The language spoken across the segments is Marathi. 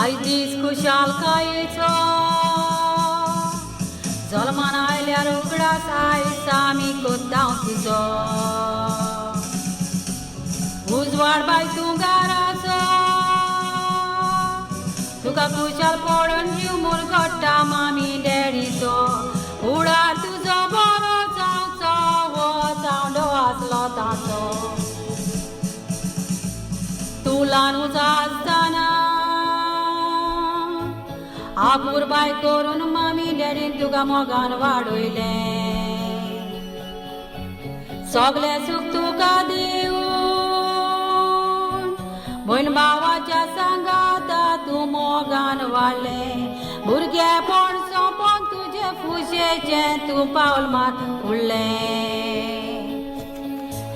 आयज दीस खुशाल कायेचो जल्मान आयल्यार उगडास आयज आमी कोत्तांव तुजो उजवाड बाय तूं गाराचो तुका खुशाल पडून जीव मुरगट्टा मामी डॅडीचो उडार तुजो बरो जावचो हो चावडो आसलो ताचो तूं ल्हान आसतना आपूर बाय करून मामी डॅडीन तुका मोगान वाडयलें सगलें सूख तुका दिवन भयण भावाच्या सांगात तूं मोगान वाडलें भुरगेपण सोंपोन तुजे खुशेचें तूं पावल मात उरलें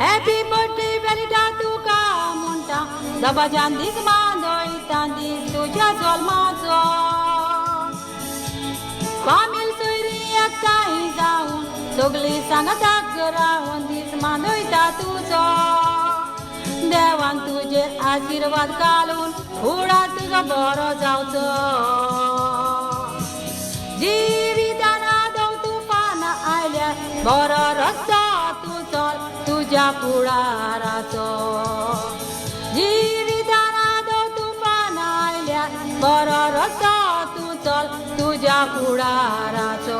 हॅपी बर्थडे वेलिडा तुका म्हणटा दबाज्यान दीस मांदयता दीस तुज्या जल्माचो फामील सोयरी एकठांय जावन सगळीं सांगाताक रावन दीस मांदयता तुजो देवान तुजेर आशिर्वाद घालून फुडार तुजो बरो जावचो जिवितान आदव तुफान आयल्यार बरो रस्तो तूं चल तुज्या फुडाराचो जिवितान आदव तुफान आयल्यार बरो रस्तो तूं चल तुज्या फुडाराचो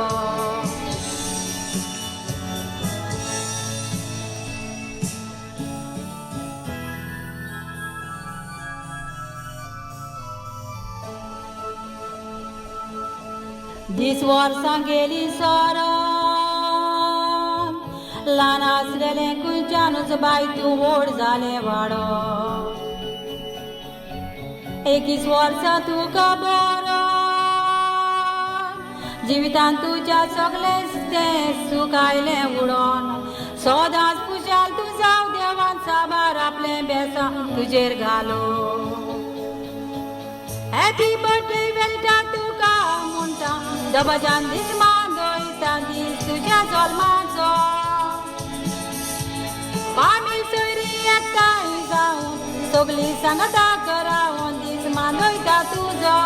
दीस वर्सां गेली सर ल्हान आसलेलें खंयच्यानूच बाय तूं व्हड जालें वाडो एकवीस वर्सां तुका बरो जिवितान तुज्या सगलें तें सूख आयलें उडोन सदांच खुशाल तूं जाव देवान साबार आपलें बेसां तुजेर घालो हॅपी बर्थडे वेलिडा तुका म्हणटा दबाज्यान दीस मांदयता दीस तुज्या जल्माचो फामील सोयरी एकठांय जावन सगळीं सांगाताक रावन दीस मांदयता तुजो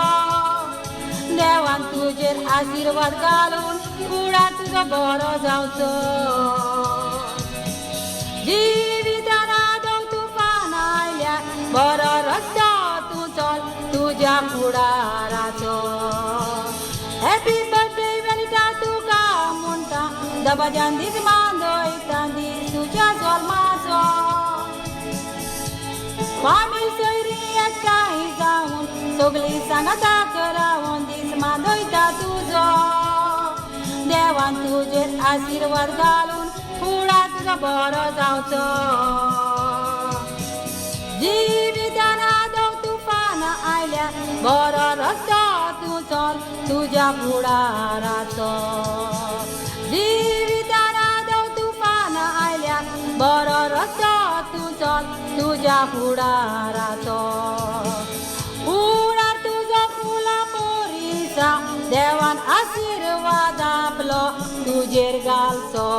देवान तुजेर आशिर्वाद घालून फुडार तुजो बरो जावचो जिवितान आदव तुफान आयल्यार बरो रस्तो तूं चल तुज्या फुडाराचो हॅपी बर्थडे वेलिडा तुका म्हणटा दबाज्यान दीस मांदयता दीस तुज्या जल्माचो फामील सोयरी एकठांय जावन सगळीं सांगाताक रावन दीस मांदयता तुजो देवान तुजेर आशिर्वाद घालून फुडार तुजो बरो जावचो जिवितान आदव तुफान आयल्यार बरो रस्तो तूं चल तुज्या फुडाराचो जिवितान आदव तुफान आयल्यार बरो रस्तो तूं चल तुज्या फुडाराचो फुडार तुजो फुला पोरिसा देवान आशिर्वाद आपलो तुजेर घालचो